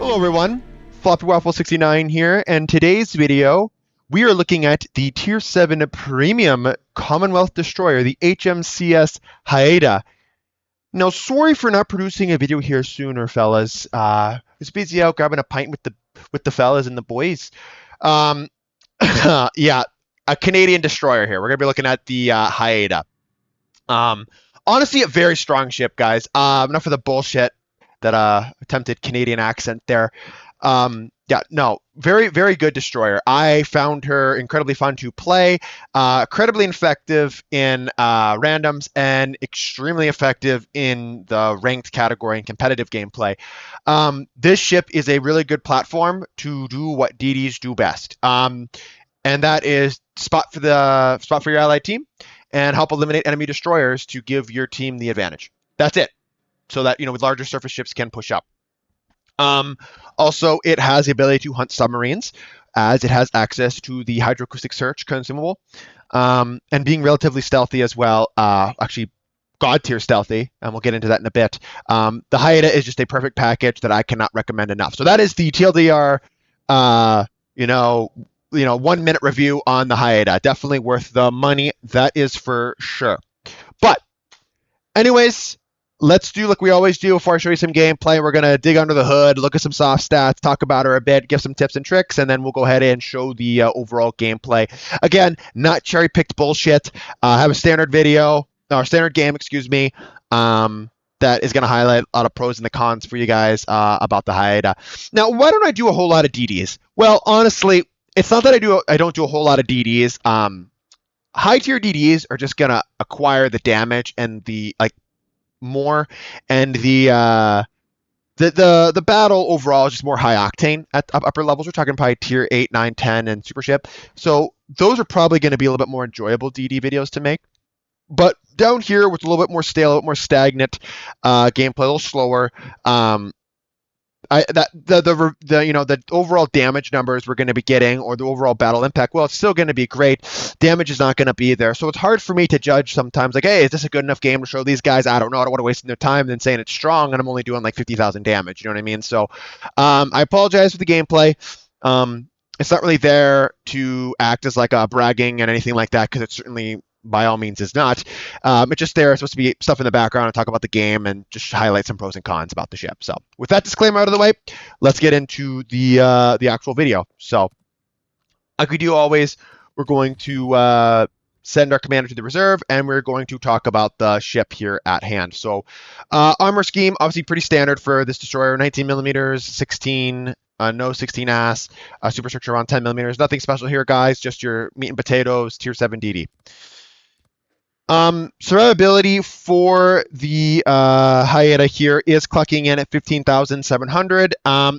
Hello everyone, Floppy Waffle 69 here, and today's video we are looking at the Tier 7 Premium Commonwealth Destroyer, the HMCS Haida. Now, sorry for not producing a video here sooner, fellas. Was busy out grabbing a pint with the fellas and the boys. Yeah, a Canadian destroyer here. We're gonna be looking at the Haida. Honestly, a very strong ship, guys. Enough of the bullshit. That attempted Canadian accent there. Yeah, no, very, very good destroyer. I found her incredibly fun to play, incredibly effective in randoms, and extremely effective in the ranked category and competitive gameplay. This ship is a really good platform to do what DDs do best, and that is spot for your allied team and help eliminate enemy destroyers to give your team the advantage. That's it. So that, with larger surface ships can push up. Also, it has the ability to hunt submarines, as it has access to the hydroacoustic search consumable, and being relatively stealthy as well. Actually, god tier stealthy, and we'll get into that in a bit. The Haida is just a perfect package that I cannot recommend enough. So that is the TLDR, 1 minute review on the Haida. Definitely worth the money, that is for sure. But, anyways, let's do like we always do before I show you some gameplay. We're going to dig under the hood, look at some soft stats, talk about her a bit, give some tips and tricks, and then we'll go ahead and show the overall gameplay. Again, not cherry-picked bullshit. I have a standard video, or standard game, excuse me, that is going to highlight a lot of pros and the cons for you guys about the Haida. Now, why don't I do a whole lot of DDs? Well, honestly, it's not that I don't do a whole lot of DDs. High-tier DDs are just going to acquire the damage and the, more, and the battle overall is just more high octane at upper levels. We're talking probably tier 8, 9, 10, and super ship. So those are probably going to be a little bit more enjoyable DD videos to make. But down here with a little bit more stale, a little more stagnant gameplay, a little slower. The overall damage numbers we're going to be getting, or the overall battle impact, well, it's still going to be great. Damage is not going to be there, so it's hard for me to judge sometimes. Like, hey, is this a good enough game to show these guys? I don't know. I don't want to waste their time and saying it's strong, and I'm only doing like 50,000 damage. You know what I mean? So, I apologize for the gameplay. It's not really there to act as like a bragging and anything like that, because it's certainly, by all means, is not. It's just there. It's supposed to be stuff in the background and talk about the game and just highlight some pros and cons about the ship. So with that disclaimer out of the way, let's get into the actual video. So like we do always, we're going to send our commander to the reserve, and we're going to talk about the ship here at hand. So armor scheme, obviously pretty standard for this destroyer, 19 millimeters, 16, no 16 ass, superstructure around 10 millimeters. Nothing special here, guys, just your meat and potatoes, tier 7 DD. Survivability for the Haida here is clocking in at 15,700.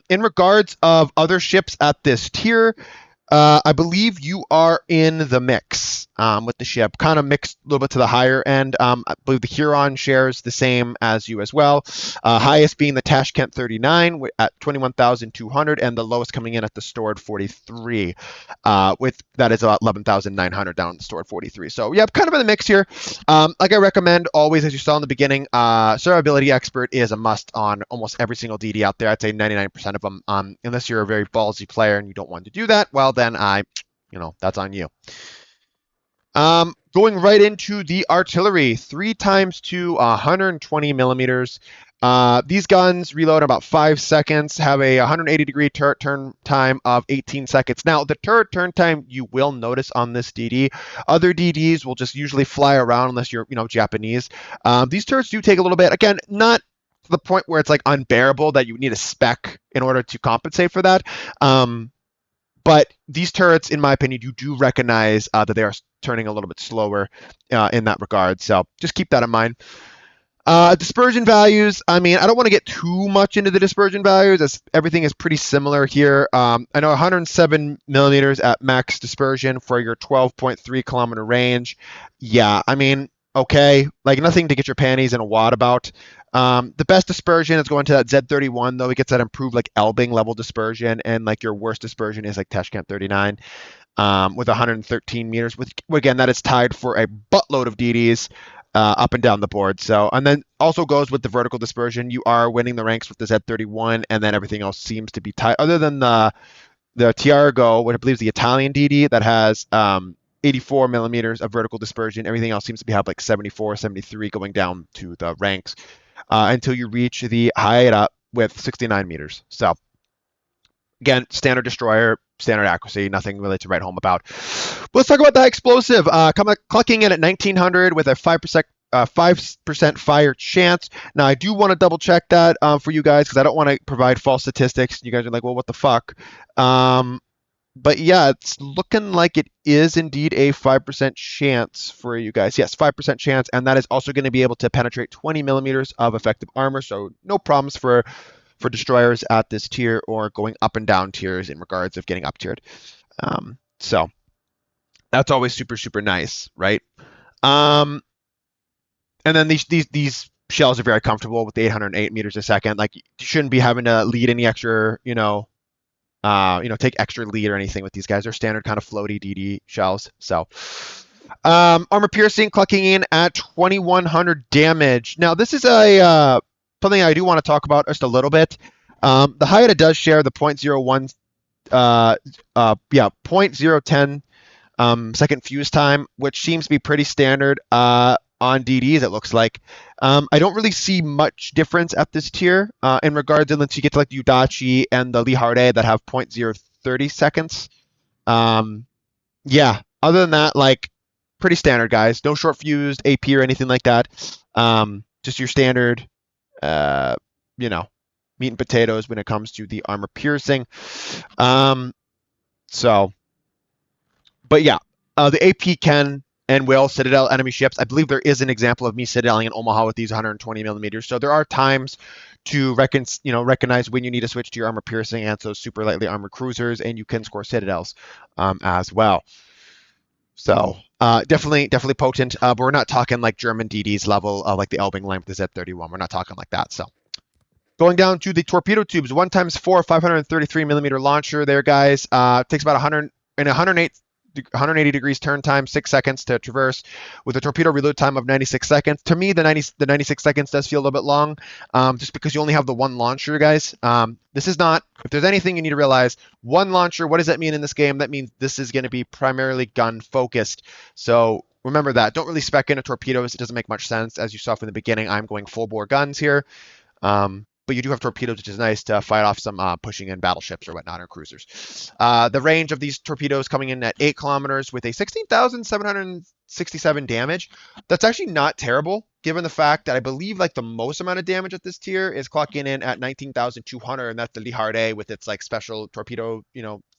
In regards of other ships at this tier, I believe you are in the mix with the ship, kind of mixed a little bit to the higher end. I believe the Huron shares the same as you as well. Highest being the Tashkent 39 at 21,200, and the lowest coming in at the stored 43. With that is about 11,900 down at the stored 43. So yeah, kind of in the mix here. Like I recommend always, as you saw in the beginning, survivability expert is a must on almost every single DD out there. I'd say 99% of them. Unless you're a very ballsy player and you don't want to do that, well then that's on you. Going right into the artillery, 3x2 120 millimeters. These guns reload in about 5 seconds, have a 180-degree turret turn time of 18 seconds. Now, the turret turn time you will notice on this DD. Other DDs will just usually fly around unless you're, Japanese. These turrets do take a little bit. Again, not to the point where it's like unbearable that you need a spec in order to compensate for that. But these turrets, in my opinion, you do recognize that they are turning a little bit slower in that regard. So just keep that in mind. Dispersion values, I don't want to get too much into the dispersion values, as everything is pretty similar here. I know 107 millimeters at max dispersion for your 12.3 kilometer range. Yeah, okay, like nothing to get your panties in a wad about. The best dispersion is going to that Z31, though. It gets that improved like Elbing level dispersion, and like your worst dispersion is like Tashkent 39 with 113 meters. Again, that is tied for a buttload of DDs. up and down the board. So, and then also goes with the vertical dispersion. You are winning the ranks with the Z31, and then everything else seems to be tight, other than the Tiargo, which I believe is the Italian DD that has 84 millimeters of vertical dispersion. Everything else seems to have like 74, 73 going down to the ranks until you reach the Haida with 69 meters. So again, standard destroyer, standard accuracy, nothing really to write home about. But let's talk about that explosive. Clocking in at 1900 with a 5% fire chance. Now, I do want to double check that for you guys because I don't want to provide false statistics. You guys are like, well, what the fuck? But yeah, it's looking like it is indeed a 5% chance for you guys. Yes, 5% chance, and that is also going to be able to penetrate 20 millimeters of effective armor, so no problems for destroyers at this tier or going up and down tiers in regards of getting up tiered. So that's always super, super nice, right? And then these shells are very comfortable with the 808 meters a second. Like, you shouldn't be having to lead any extra, take extra lead or anything with these guys. They're standard kind of floaty DD shells. So armor piercing clocking in at 2100 damage. Now, this is a something I do want to talk about just a little bit. The Haida does share the 0.01 0.010 second fuse time, which seems to be pretty standard on DDs, it looks like. I don't really see much difference at this tier in regards to unless you get to like the Udachi and the Liharde that have 0.030 seconds. Yeah, other than that, like, pretty standard, guys. No short fused AP or anything like that. Just your standard, meat and potatoes when it comes to the armor piercing. But yeah, the AP can and will Citadel enemy ships. I believe there is an example of me Citadeling in Omaha with these 120 millimeters. So there are times to recognize when you need to switch to your armor piercing and so super lightly armored cruisers, and you can score Citadels as well. So definitely potent. But we're not talking like German DDs level of like the Elbing line with the Z31. We're not talking like that. So going down to the torpedo tubes, 1x4 533 millimeter launcher there, guys. Takes about 180 degrees turn time, 6 seconds to traverse, with a torpedo reload time of 96 seconds. To me, the 96 seconds does feel a little bit long, just because you only have the one launcher, guys. This is not, if there's anything you need to realize, one launcher, what does that mean in this game? That means this is going to be primarily gun focused. So remember that. Don't really spec into torpedoes. It doesn't make much sense. As you saw from the beginning, I'm going full bore guns here. But you do have torpedoes, which is nice to fight off some pushing in battleships or whatnot, or cruisers. The range of these torpedoes coming in at 8 kilometers with a 16,767 damage. That's actually not terrible, given the fact that I believe like the most amount of damage at this tier is clocking in at 19,200, and that's the Liharde with its like special torpedo,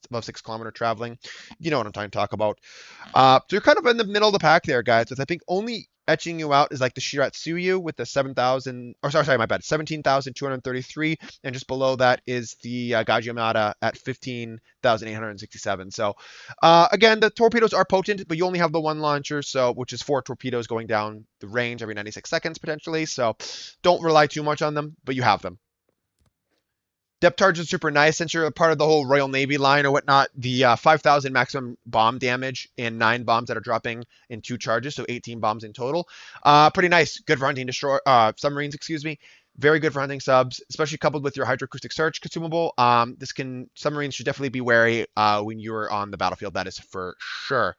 above 6 kilometer traveling. You know what I'm trying to talk about. So you're kind of in the middle of the pack there, guys, with I think only etching you out is like the Shiratsuyu with the 17,233, and just below that is the Gajimata at 15,867. So again, the torpedoes are potent, but you only have the one launcher, so which is 4 torpedoes going down the range every 96 seconds potentially. So don't rely too much on them, but you have them. Depth charge is super nice since you're a part of the whole Royal Navy line or whatnot. The 5,000 maximum bomb damage in 9 bombs that are dropping in 2 charges, so 18 bombs in total. Pretty nice. Good for hunting submarines, Very good for hunting subs, especially coupled with your hydroacoustic search consumable. Submarines should definitely be wary when you're on the battlefield. That is for sure.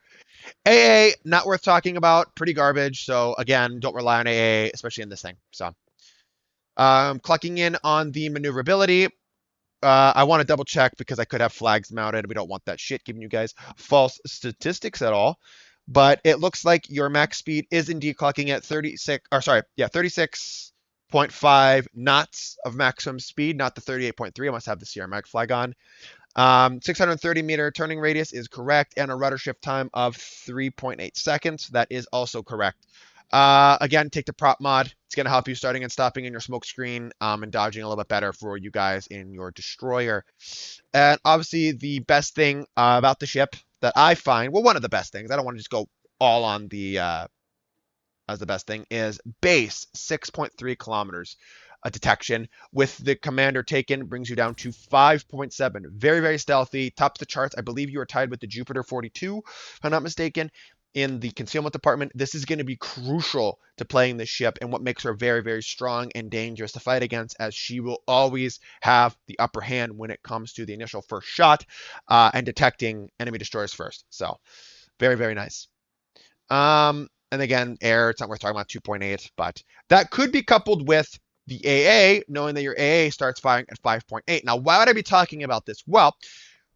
AA, not worth talking about. Pretty garbage. So again, don't rely on AA, especially in this thing. So clocking in on the maneuverability. I want to double check because I could have flags mounted. We don't want that shit giving you guys false statistics at all. But it looks like your max speed is indeed clocking at 36.5 knots of maximum speed, not the 38.3. I must have the CR flag on. 630 meter turning radius is correct, and a rudder shift time of 3.8 seconds. That is also correct. Again, take the prop mod. It's going to help you starting and stopping in your smoke screen and dodging a little bit better for you guys in your destroyer. And obviously the best thing about the ship that I find, well, one of the best things, I don't want to just go all on the as the best thing, is base 6.3 kilometers detection with the commander taken brings you down to 5.7. Very, very stealthy. Tops the charts. I believe you are tied with the Jupiter 42, if I'm not mistaken, in the concealment department. This is going to be crucial to playing this ship and what makes her very, very strong and dangerous to fight against, as she will always have the upper hand when it comes to the initial first shot and detecting enemy destroyers first. So very, very nice. And again, air, it's not worth talking about 2.8, but that could be coupled with the AA, knowing that your AA starts firing at 5.8. Now, why would I be talking about this? Well,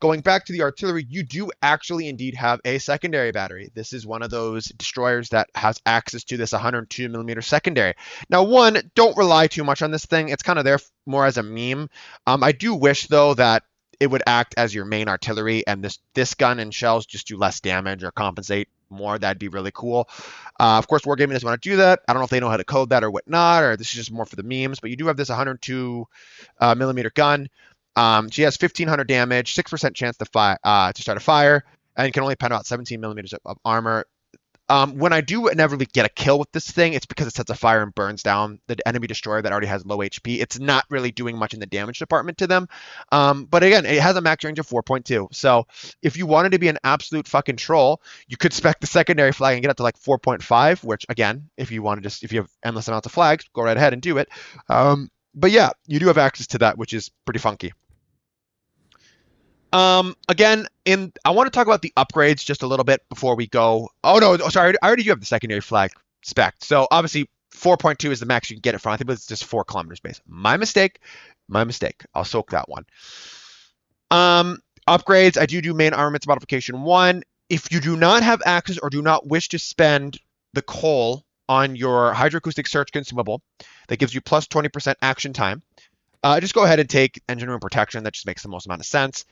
going back to the artillery, you do actually indeed have a secondary battery. This is one of those destroyers that has access to this 102 millimeter secondary. Now, one, don't rely too much on this thing. It's kind of there more as a meme. I do wish, though, that it would act as your main artillery, and this gun and shells just do less damage or compensate more. That'd be really cool. Of course, Wargaming doesn't want to do that. I don't know if they know how to code that or whatnot, or this is just more for the memes, but you do have this 102 millimeter gun. She has 1,500 damage, 6% chance to start a fire, and can only pen out 17 millimeters of armor. When I do inevitably get a kill with this thing, it's because it sets a fire and burns down the enemy destroyer that already has low HP. It's not really doing much in the damage department to them. But again, it has a max range of 4.2. So if you wanted to be an absolute fucking troll, you could spec the secondary flag and get up to like 4.5, which again, if you want to if you have endless amounts of flags, go right ahead and do it. But yeah, you do have access to that, which is pretty funky. Again, I want to talk about the upgrades just a little bit before we go. Oh no, sorry, I already do have the secondary flag spec. So obviously 4.2 is the max you can get it from. I think it's just 4 kilometers base. My mistake. I'll soak that one. Upgrades, I do main armaments modification 1. If you do not have access or do not wish to spend the coal on your hydroacoustic search consumable, that gives you plus 20% action time, just go ahead and take engine room protection. That just makes the most amount of sense.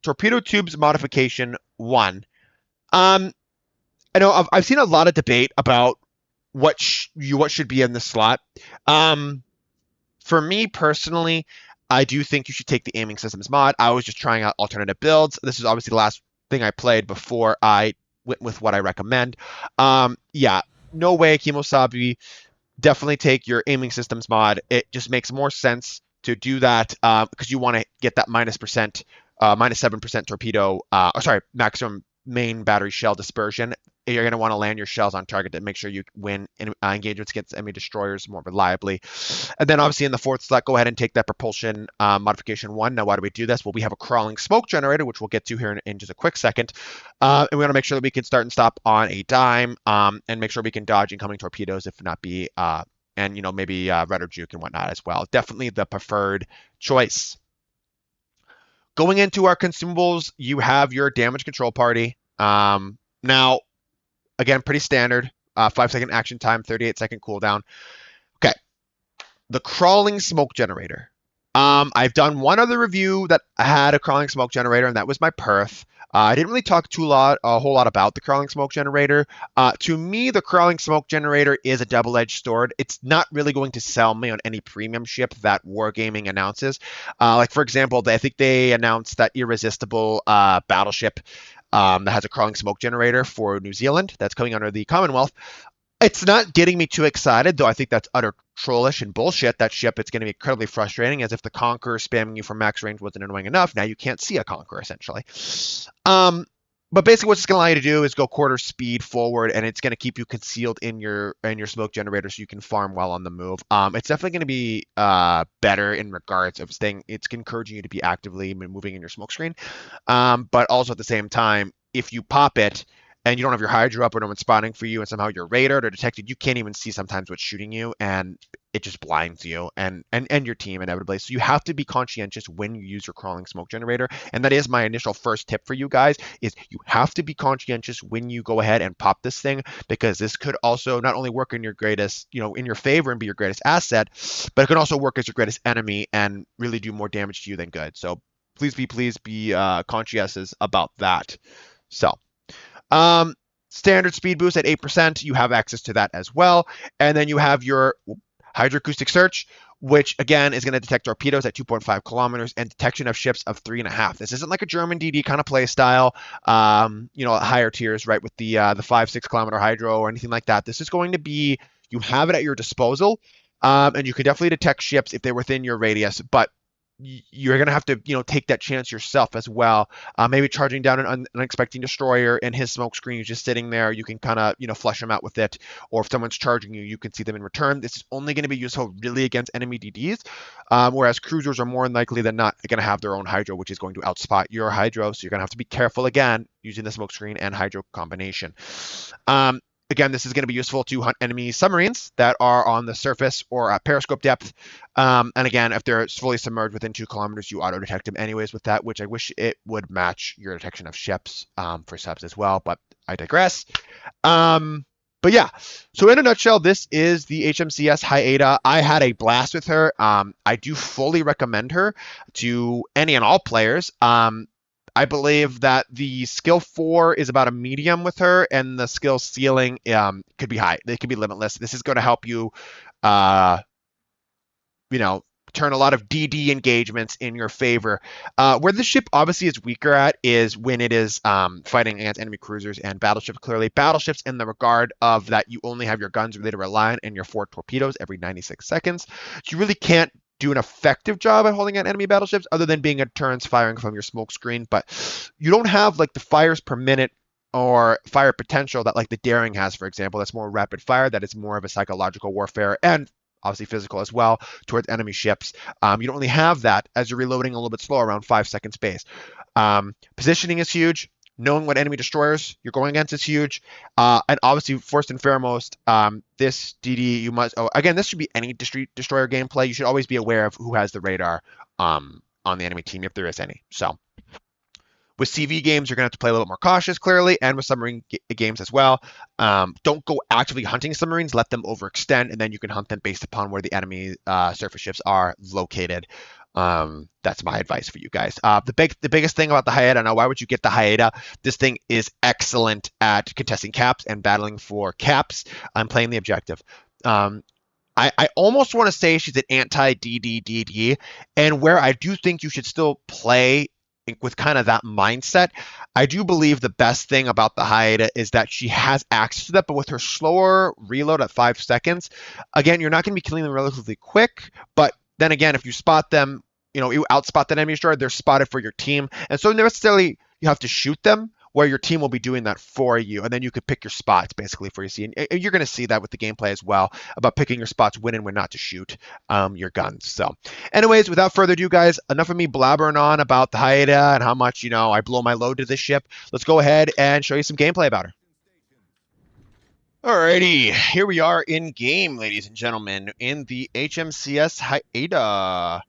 Torpedo tubes modification 1. I know I've seen a lot of debate about what should be in the slot. For me personally, I do think you should take the aiming systems mod. I was just trying out alternative builds. This is obviously the last thing I played before I went with what I recommend. Yeah, no way, Kimosabi. Definitely take your aiming systems mod. It just makes more sense to do that because you want to get that minus 7% torpedo, maximum main battery shell dispersion. You're going to want to land your shells on target to make sure you win engagements against enemy destroyers more reliably. And then obviously in the fourth slot, go ahead and take that propulsion modification 1. Now, why do we do this? Well, we have a crawling smoke generator, which we'll get to here in just a quick second. And we want to make sure that we can start and stop on a dime and make sure we can dodge incoming torpedoes if not be, and maybe red or juke and whatnot as well. Definitely the preferred choice. Going into our consumables, you have your damage control party. Now, again, pretty standard. 5-second action time, 38-second cooldown. Okay. The crawling smoke generator. I've done one other review that had a crawling smoke generator, and that was my Perth. I didn't really talk a whole lot about the crawling smoke generator. To me, the crawling smoke generator is a double-edged sword. It's not really going to sell me on any premium ship that Wargaming announces. Like, for example, I think they announced that irresistible battleship that has a crawling smoke generator for New Zealand that's coming under the Commonwealth. It's not getting me too excited, though I think that's utter trollish and bullshit. That ship, it's going to be incredibly frustrating, as if the Conqueror spamming you from max range wasn't annoying enough. Now you can't see a Conqueror, essentially. But basically what it's going to allow you to do is go quarter speed forward, and it's going to keep you concealed in your smoke generator so you can farm while on the move. It's definitely going to be better in regards of staying. It's encouraging you to be actively moving in your smoke screen. But also at the same time, if you pop it, and you don't have your hydro up or no one's spotting for you, and somehow you're radared or detected, you can't even see sometimes what's shooting you, and it just blinds you and your team inevitably. So you have to be conscientious when you use your crawling smoke generator. And that is my initial first tip for you guys, is you have to be conscientious when you go ahead and pop this thing, because this could also not only work in your greatest, in your favor and be your greatest asset, but it can also work as your greatest enemy and really do more damage to you than good. So please be conscientious about that. So standard speed boost at 8%, you have access to that as well. And then you have your hydroacoustic search, which again is going to detect torpedoes at 2.5 kilometers and detection of ships of 3.5. This isn't like a German DD kind of play style, higher tiers, right, with the 5-6 kilometer hydro or anything like that. This is going to be, you have it at your disposal, and you can definitely detect ships if they're within your radius, but you're going to have to, take that chance yourself as well. Maybe charging down an unexpected destroyer and his smoke screen is just sitting there. You can kind of, flush him out with it. Or if someone's charging you, you can see them in return. This is only going to be useful really against enemy DDs, whereas cruisers are more likely than not going to have their own Hydro, which is going to outspot your Hydro. So you're going to have to be careful again using the smoke screen and Hydro combination. Again, this is going to be useful to hunt enemy submarines that are on the surface or at periscope depth. And again, if they're fully submerged within 2 kilometers, you auto-detect them anyways with that, which I wish it would match your detection of ships for subs as well, but I digress. But yeah, so in a nutshell, this is the HMCS Haida. I had a blast with her. I do fully recommend her to any and all players. I believe that the skill 4 is about a medium with her, and the skill ceiling could be high. They could be limitless. This is going to help you, turn a lot of DD engagements in your favor. Where the ship obviously is weaker at is when it is fighting against enemy cruisers and battleships. Clearly, battleships in the regard of that you only have your guns ready to rely on and your 4 torpedoes every 96 seconds. So you really can't do an effective job at holding out enemy battleships other than being a turns firing from your smoke screen, but you don't have like the fires per minute or fire potential that like the Daring has, for example. That's more rapid fire, that is more of a psychological warfare and obviously physical as well towards enemy ships. You don't really have that as you're reloading a little bit slower, around 5 second space. Positioning is huge. Knowing what enemy destroyers you're going against is huge. And obviously, first and foremost, this DD, you must... Oh, again, this should be any destroyer gameplay. You should always be aware of who has the radar on the enemy team, if there is any. So, with CV games, you're going to have to play a little more cautious, clearly, and with submarine games as well. Don't go actively hunting submarines. Let them overextend, and then you can hunt them based upon where the enemy surface ships are located. That's my advice for you guys. The biggest thing about the Haida, now why would you get the Haida? This thing is excellent at contesting caps and battling for caps. I'm playing the objective. I almost want to say she's an anti-DD, and where I do think you should still play with kind of that mindset, I do believe the best thing about the Haida is that she has access to that, but with her slower reload at 5 seconds, again, you're not going to be killing them relatively quick, but then again, if you spot them, you outspot that enemy destroyer, they're spotted for your team. And so necessarily you have to shoot them, where your team will be doing that for you. And then you could pick your spots basically for your scene. And you're going to see that with the gameplay as well, about picking your spots when and when not to shoot your guns. So anyways, without further ado, guys, enough of me blabbering on about the Haida and how much, I blow my load to this ship. Let's go ahead and show you some gameplay about her. Alrighty, here we are in game, ladies and gentlemen, in the HMCS Haida.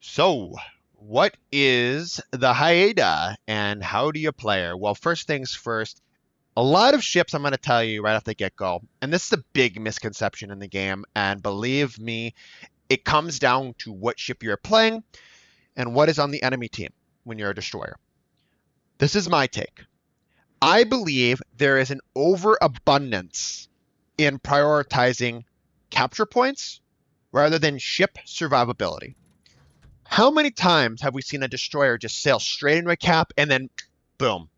So, what is the Haida and how do you play her? Well, first things first, a lot of ships I'm going to tell you right off the get-go, and this is a big misconception in the game, and believe me, it comes down to what ship you're playing and what is on the enemy team when you're a destroyer. This is my take. I believe there is an overabundance in prioritizing capture points rather than ship survivability. How many times have we seen a destroyer just sail straight into a cap and then boom,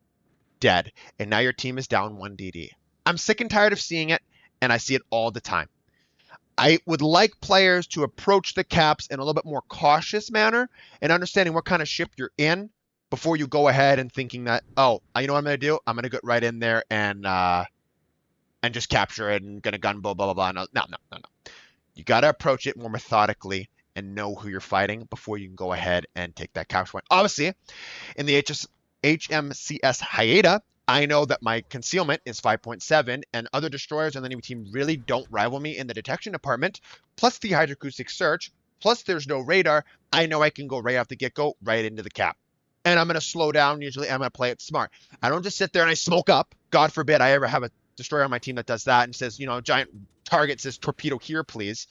dead, and now your team is down 1 DD? I'm sick and tired of seeing it, and I see it all the time. I would like players to approach the caps in a little bit more cautious manner and understanding what kind of ship you're in before you go ahead and thinking that, oh, you know what I'm going to do? I'm going to get right in there and just capture it and going to gun blah, blah, blah, blah. No. You got to approach it more methodically and know who you're fighting before you can go ahead and take that capture point. Obviously, in the HMCS Haida, I know that my concealment is 5.7, and other destroyers on the enemy team really don't rival me in the detection department, plus the hydroacoustic search, plus there's no radar. I know I can go right off the get-go, right into the cap. And I'm going to slow down. Usually I'm going to play it smart. I don't just sit there and I smoke up. God forbid I ever have a destroyer on my team that does that and says, giant target says torpedo here, please.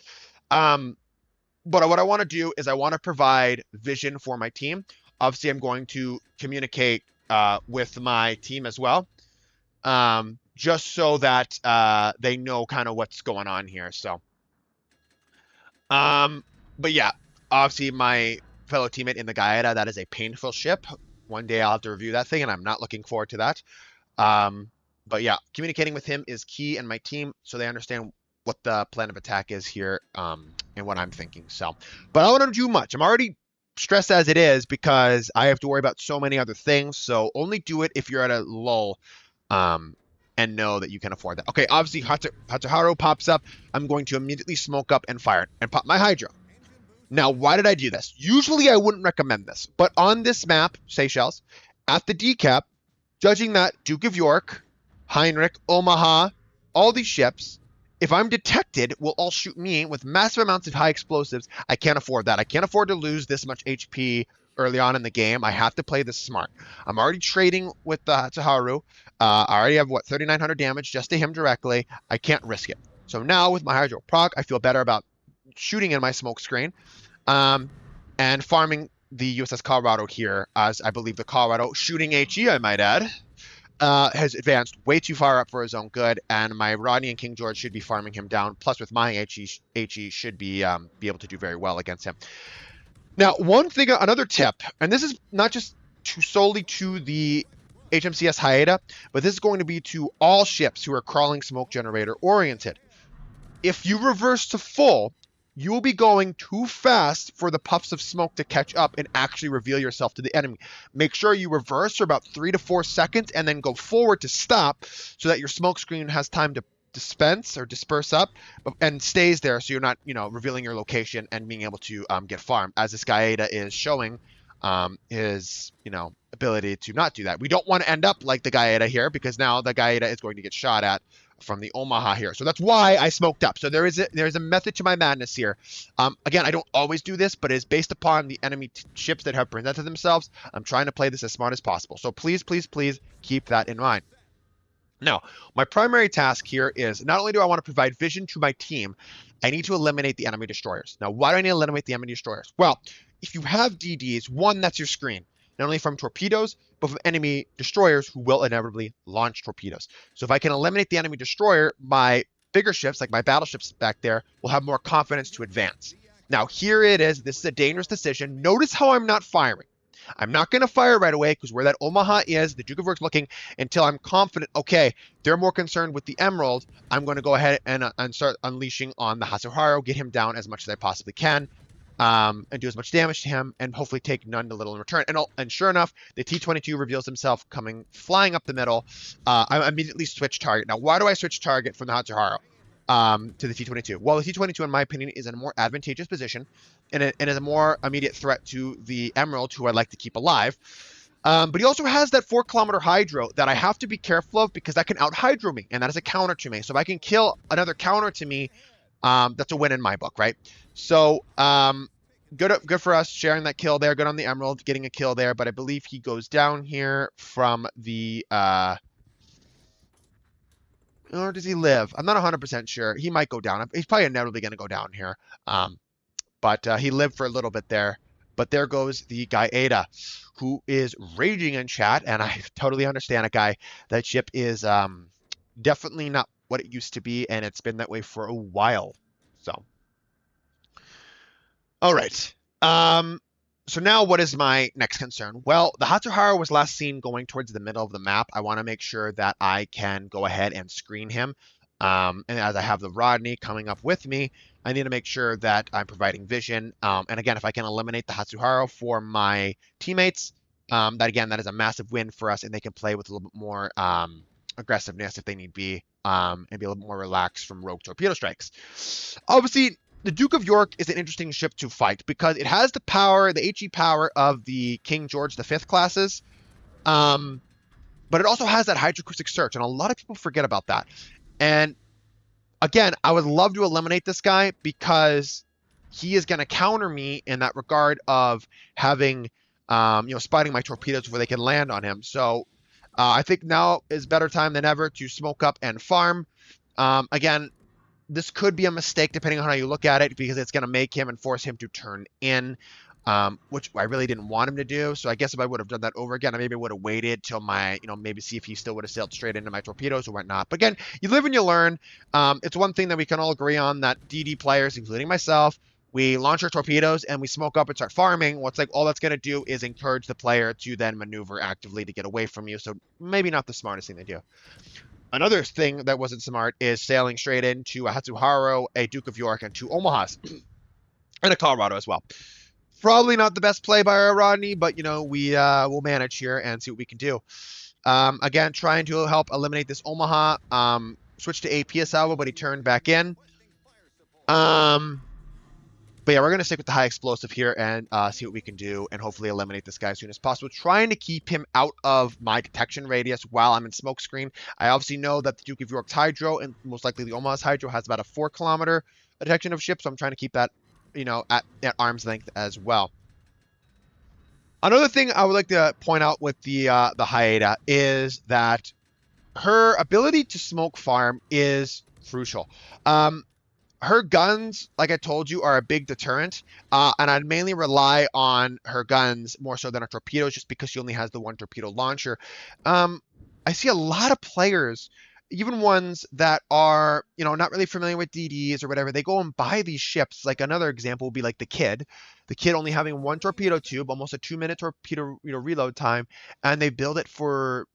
But what I want to do is I want to provide vision for my team. Obviously, I'm going to communicate with my team as well, just so that they know kind of what's going on here. So, but yeah, obviously my fellow teammate in the Haida, that is a painful ship. One day I'll have to review that thing, and I'm not looking forward to that. But yeah, communicating with him is key, and my team, so they understand what the plan of attack is here, and what I'm thinking. So, but I don't want to do much. I'm already stress as it is because I have to worry about so many other things. So only do it if you're at a lull, and know that you can afford that. Okay, obviously Hatsuharu pops up. I'm going to immediately smoke up and fire it and pop my Hydro. Now, why did I do this? Usually I wouldn't recommend this, but on this map, Seychelles, at the decap, judging that Duke of York, Heinrich, Omaha, all these ships, if I'm detected, will all shoot me with massive amounts of high explosives. I can't afford that. I can't afford to lose this much HP early on in the game. I have to play this smart. I'm already trading with the Hatsuharu. I already have, 3,900 damage just to him directly. I can't risk it. So now with my Hydro proc, I feel better about shooting in my smoke screen, and farming the USS Colorado here, as I believe the Colorado, shooting HE, I might add, has advanced way too far up for his own good, and my Rodney and King George should be farming him down. Plus, with my HE should be able to do very well against him. Now, one thing, another tip, and this is not just solely to the HMCS Haida, but this is going to be to all ships who are crawling smoke generator oriented. If you reverse to full, you will be going too fast for the puffs of smoke to catch up and actually reveal yourself to the enemy. Make sure you reverse for about 3 to 4 seconds and then go forward to stop so that your smoke screen has time to disperse up and stays there, so you're not, revealing your location and being able to get farmed, as this guy Ada is showing his, ability to not do that. We don't want to end up like the guy Ada here, because now the guy Ada is going to get shot at from the Omaha here. So that's why I smoked up. So there's a method to my madness here. Again, I don't always do this, but it's based upon the enemy ships that have presented themselves. I'm trying to play this as smart as possible. So please, please, please keep that in mind. Now, my primary task here is not only do I want to provide vision to my team, I need to eliminate the enemy destroyers. Now, why do I need to eliminate the enemy destroyers? Well, if you have DDs, one, that's your screen. Not only from torpedoes, but from enemy destroyers who will inevitably launch torpedoes. So if I can eliminate the enemy destroyer, my bigger ships, like my battleships back there, will have more confidence to advance. Now, here it is. This is a dangerous decision. Notice how I'm not firing. I'm not going to fire right away because where that Omaha is, the Duke of York's looking, until I'm confident, okay, they're more concerned with the Emerald. I'm going to go ahead and start unleashing on the Hatsuharu, get him down as much as I possibly can, and do as much damage to him, and hopefully take none to little in return. And sure enough, the T-22 reveals himself flying up the middle. I immediately switch target. Now, why do I switch target from the Hatsuharu to the T-22? Well, the T-22, in my opinion, is in a more advantageous position, and it is a more immediate threat to the Emerald, who I'd like to keep alive. But he also has that 4-kilometer Hydro that I have to be careful of, because that can out-Hydro me, and that is a counter to me. So if I can kill another counter to me, that's a win in my book, right? So good for us sharing that kill there. Good on the Emerald, getting a kill there. But I believe he goes down here from the... or does he live? I'm not 100% sure. He might go down. He's probably inevitably going to go down here. But he lived for a little bit there. But there goes the guy Ada, who is raging in chat. And I totally understand a guy. That ship is definitely not what it used to be. And it's been that way for a while. So. All right. So now what is my next concern? Well, the Hatsuharu was last seen going towards the middle of the map. I want to make sure that I can go ahead and screen him. And as I have the Rodney coming up with me, I need to make sure that I'm providing vision. And again, if I can eliminate the Hatsuharu for my teammates, that is a massive win for us, and they can play with a little bit more aggressiveness if they need be, and be a little more relaxed from rogue torpedo strikes. Obviously, the Duke of York is an interesting ship to fight because it has the power, the HE power of the King George V classes, but it also has that hydroacoustic search, and a lot of people forget about that. And again, I would love to eliminate this guy because he is going to counter me in that regard of having, spotting my torpedoes before they can land on him. So I think now is better time than ever to smoke up and farm. Again, this could be a mistake depending on how you look at it, because it's going to make him and force him to turn in, which I really didn't want him to do. So I guess if I would have done that over again, I maybe would have waited till maybe see if he still would have sailed straight into my torpedoes or whatnot. But again, you live and you learn. It's one thing that we can all agree on, that DD players, including myself, we launch our torpedoes and we smoke up and start farming. What's all that's going to do is encourage the player to then maneuver actively to get away from you. So maybe not the smartest thing to do. Another thing that wasn't smart is sailing straight into a Hatsuharu, a Duke of York, and 2 Omahas, and a Colorado as well. Probably not the best play by our Rodney, but we'll manage here and see what we can do. Again, trying to help eliminate this Omaha. Switch to AP Salvo, but he turned back in. But yeah, we're going to stick with the high explosive here and see what we can do and hopefully eliminate this guy as soon as possible. Trying to keep him out of my detection radius while I'm in smoke screen. I obviously know that the Duke of York's Hydro and most likely the Omaha's Hydro has about a 4-kilometer detection of ships, so I'm trying to keep that, at arm's length as well. Another thing I would like to point out with the Haida is that her ability to smoke farm is crucial. Her guns, like I told you, are a big deterrent, and I'd mainly rely on her guns more so than her torpedoes, just because she only has the one torpedo launcher. I see a lot of players, even ones that are, not really familiar with DDs or whatever, they go and buy these ships. Like another example would be like the Kid. The Kid only having one torpedo tube, almost a 2-minute torpedo, reload time, and they build it for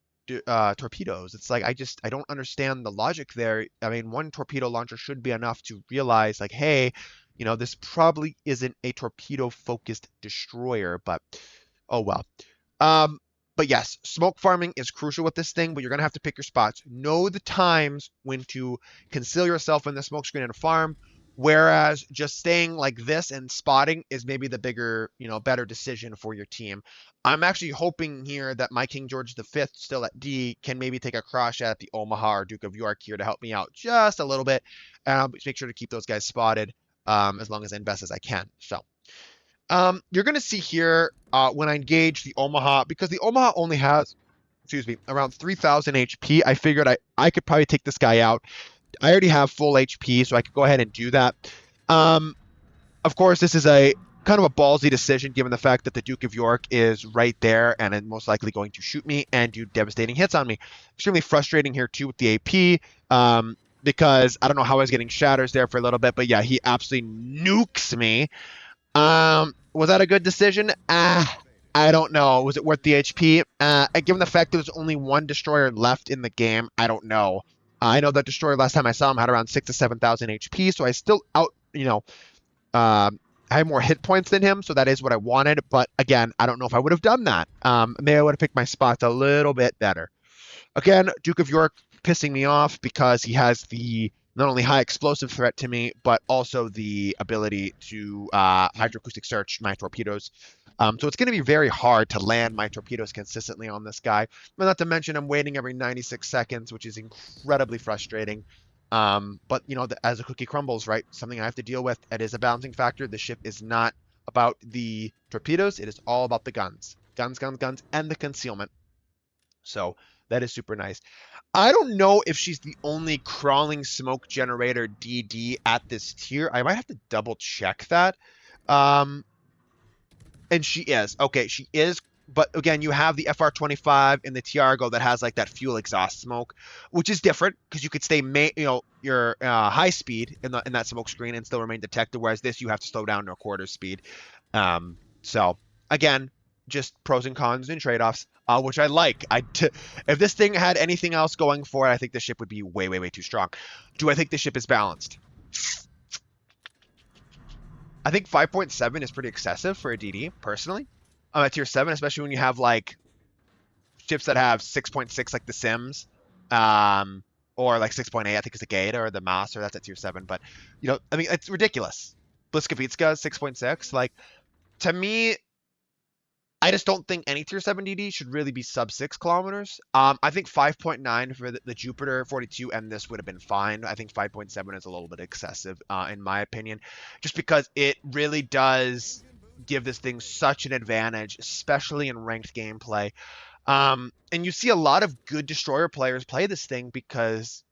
torpedoes. It's like I don't understand the logic there. I mean, one torpedo launcher should be enough to realize like, hey, this probably isn't a torpedo focused destroyer, but oh well. But yes, smoke farming is crucial with this thing, but you're gonna have to pick your spots. Know the times when to conceal yourself in the smoke screen and farm. Whereas just staying like this and spotting is maybe the bigger, better decision for your team. I'm actually hoping here that my King George V, still at D, can maybe take a crash at the Omaha or Duke of York here to help me out just a little bit. And I'll make sure to keep those guys spotted as long as best as I can. So you're going to see here when I engage the Omaha, because the Omaha only has, excuse me, around 3,000 HP, I figured I could probably take this guy out. I already have full HP, so I could go ahead and do that. Of course, this is a kind of a ballsy decision given the fact that the Duke of York is right there and is most likely going to shoot me and do devastating hits on me. Extremely frustrating here too with the AP because I don't know how I was getting shatters there for a little bit, but yeah, he absolutely nukes me. Was that a good decision? I don't know. Was it worth the HP? Given the fact there's only one destroyer left in the game, I don't know. I know that destroyer last time I saw him had around 6,000 to 7,000 HP, so I still I had more hit points than him, so that is what I wanted. But again, I don't know if I would have done that. Maybe I would have picked my spots a little bit better. Again, Duke of York pissing me off because he has the not only high explosive threat to me, but also the ability to hydroacoustic search my torpedoes. So it's going to be very hard to land my torpedoes consistently on this guy. But not to mention I'm waiting every 96 seconds, which is incredibly frustrating. But as the cookie crumbles, right, something I have to deal with. It is a balancing factor. The ship is not about the torpedoes. It is all about the guns. Guns, guns, guns, and the concealment. So that is super nice. I don't know if she's the only crawling smoke generator DD at this tier. I might have to double check that. And she is. Okay, she is. But again, you have the FR-25 and the Tiargo that has like that fuel exhaust smoke, which is different because you could stay, your high speed in that smoke screen and still remain detected. Whereas this, you have to slow down to a quarter speed. So again, just pros and cons and trade-offs, which I like. If this thing had anything else going for it, I think the ship would be way, way, way too strong. Do I think the ship is balanced? I think 5.7 is pretty excessive for a DD, personally. At tier 7, especially when you have like ships that have 6.6 like the Sims, or like 6.8, I think is the Gaeta or the Master, that's at tier 7. But, I mean, it's ridiculous. Bliskavitska, 6.6. Like, to me, I just don't think any tier 7 DD should really be sub 6 kilometers. I think 5.9 for the Jupiter 42 and this would have been fine. I think 5.7 is a little bit excessive, in my opinion, just because it really does give this thing such an advantage, especially in ranked gameplay. And you see a lot of good destroyer players play this thing because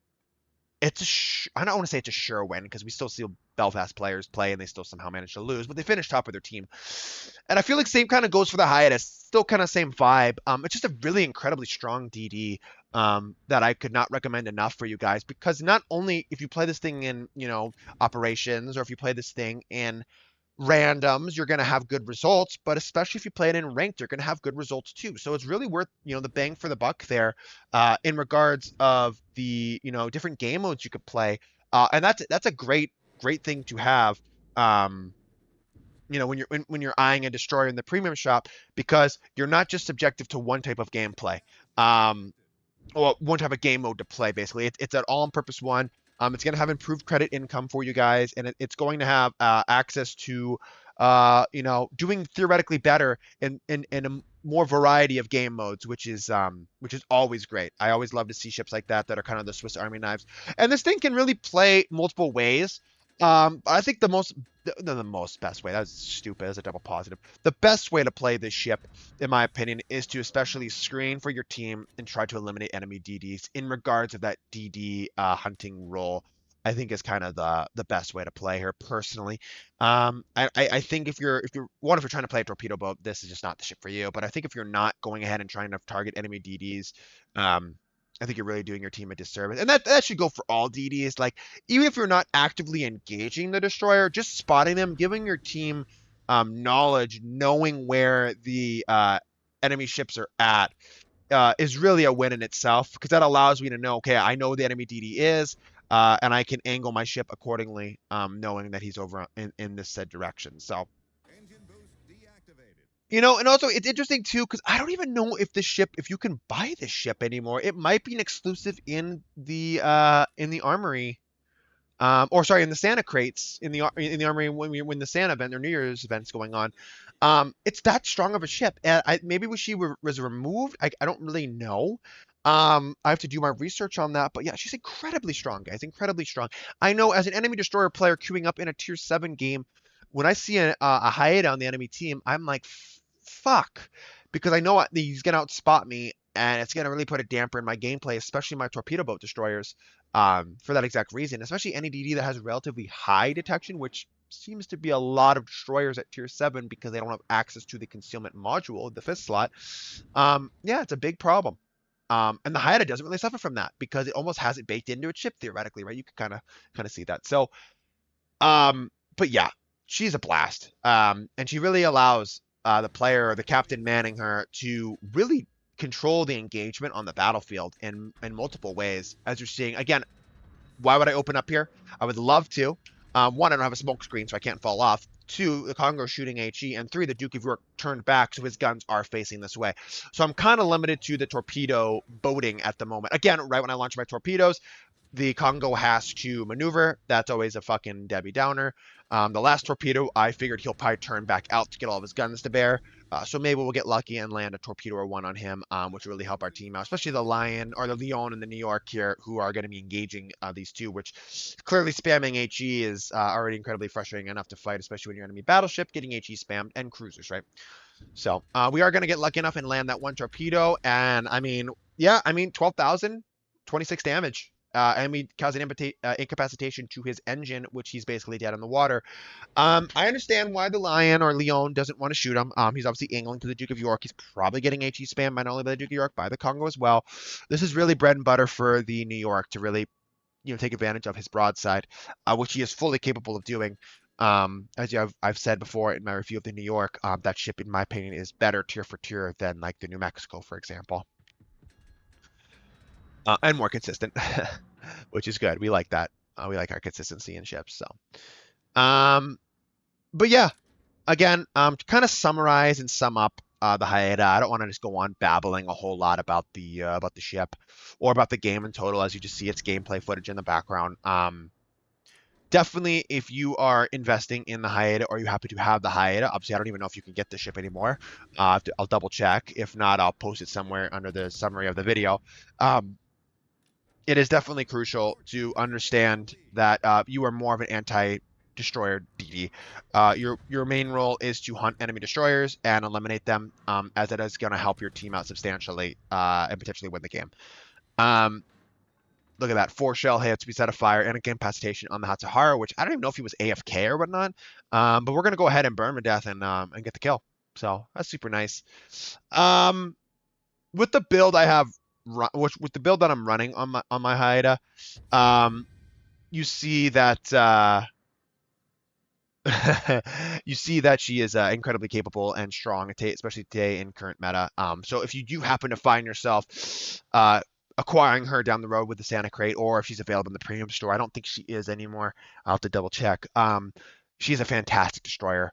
it's I don't want to say it's a sure win because we still see Belfast players play and they still somehow manage to lose, but they finish top of their team. And I feel like same kind of goes for the hiatus. Still kind of same vibe. It's just a really incredibly strong DD that I could not recommend enough for you guys, because not only if you play this thing in, operations, or if you play this thing in randoms, you're going to have good results, but especially if you play it in ranked, you're going to have good results too. So it's really worth, the bang for the buck there, in regards of the, different game modes you could play. And that's a great thing to have. when you're eyeing a destroyer in the premium shop, because you're not just subjective to one type of gameplay. Um, or one type of game mode to play. Basically, it's an all-purpose one. It's going to have improved credit income for you guys, and it's going to have access to, doing theoretically better in a more variety of game modes, which is always great. I always love to see ships like that are kind of the Swiss Army knives, and this thing can really play multiple ways. I think the most best way, that's stupid, as a double positive. The best way to play this ship, in my opinion, is to especially screen for your team and try to eliminate enemy DDs in regards of that DD hunting role. I think is kind of the best way to play here personally. I think if you're trying to play a torpedo boat, this is just not the ship for you. But I think if you're not going ahead and trying to target enemy DDs, um, I think you're really doing your team a disservice. And that should go for all DDs. Like, even if you're not actively engaging the destroyer, just spotting them, giving your team knowledge, knowing where the enemy ships are at, is really a win in itself, because that allows me to know, okay, I know the enemy DD is, and I can angle my ship accordingly, knowing that he's over in this said direction. So, and also it's interesting too, because I don't even know if you can buy this ship anymore. It might be an exclusive in the armory, or sorry, in the Santa crates in the armory when the Santa event or New Year's event's going on. It's that strong of a ship. And maybe was removed. I don't really know. I have to do my research on that. But yeah, she's incredibly strong, guys. Incredibly strong. I know, as an enemy destroyer player queuing up in a tier 7 game, when I see a Haida on the enemy team, I'm like, fuck, because I know he's gonna outspot me, and it's gonna really put a damper in my gameplay, especially my torpedo boat destroyers. For that exact reason, especially any DD that has relatively high detection, which seems to be a lot of destroyers at tier 7 because they don't have access to the concealment module, the 5th slot. Yeah, it's a big problem. And the Haida doesn't really suffer from that because it almost has it baked into its ship theoretically, right? You can kind of see that. So, but yeah, she's a blast. And she really allows the player or the captain manning her to really control the engagement on the battlefield in multiple ways. As you're seeing, again, why would I open up here? I would love to. One, I don't have a smoke screen, so I can't fall off. Two, the Congo's shooting HE. And three, the Duke of York turned back, so his guns are facing this way. So I'm kind of limited to the torpedo boating at the moment. Again, right when I launch my torpedoes, the Congo has to maneuver. That's always a fucking Debbie Downer. The last torpedo, I figured he'll probably turn back out to get all of his guns to bear. So maybe we'll get lucky and land a torpedo or one on him, which will really help our team out, especially the Lion or the Leon and the New York here, who are going to be engaging these two, which clearly spamming HE is already incredibly frustrating enough to fight, especially when you're enemy battleship, getting HE spammed, and cruisers, right? So we are going to get lucky enough and land that one torpedo. And I mean, yeah, 12,000, 26 damage. And we cause an incapacitation to his engine, which he's basically dead in the water. I understand why the Lion or Leon doesn't want to shoot him. He's obviously angling to the Duke of York. He's probably getting HE spam not only by the Duke of York, by the Congo as well. This is really bread and butter for the New York to really, take advantage of his broadside, which he is fully capable of doing. As I've said before in my review of the New York, that ship, in my opinion, is better tier for tier than like the New Mexico, for example. And more consistent, which is good. We like that. We like our consistency in ships. So, but yeah, again, to kind of summarize and sum up the Haida, I don't want to just go on babbling a whole lot about the ship or about the game in total, as you just see its gameplay footage in the background. Definitely, if you are investing in the Haida or you happen to have the Haida, obviously I don't even know if you can get the ship anymore. I'll double check. If not, I'll post it somewhere under the summary of the video. It is definitely crucial to understand that you are more of an anti-destroyer DD. Your main role is to hunt enemy destroyers and eliminate them, as it is going to help your team out substantially and potentially win the game. Look at that, 4 shell hits, we set a fire, and a incapacitation on the Hatsuharu, which I don't even know if he was AFK or whatnot. But we're going to go ahead and burn him to death and get the kill. So that's super nice. With the build I have, with the build that I'm running on my Haida, you see that you see that she is incredibly capable and strong, especially today in current meta. So if you do happen to find yourself acquiring her down the road with the Santa crate, or if she's available in the premium store, I don't think she is anymore. I'll have to double check. She's a fantastic destroyer.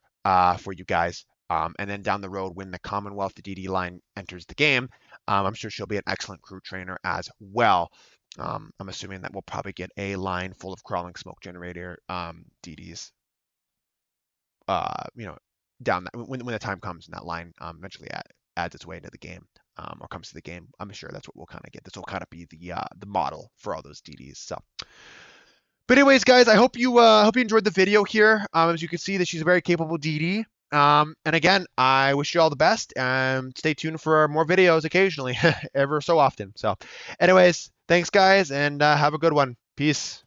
for you guys. And then down the road, when the Commonwealth DD line enters the game, I'm sure she'll be an excellent crew trainer as well. I'm assuming that we'll probably get a line full of crawling smoke generator DDs. You know, down that when the time comes and that line eventually adds its way into the game or comes to the game. I'm sure that's what we'll kind of get. This will kind of be the model for all those DDs. So. But anyways, guys, I hope you enjoyed the video here. As you can see, that she's a very capable DD. And again, I wish you all the best, and stay tuned for more videos occasionally, ever so often. So, anyways, thanks, guys, and have a good one. Peace.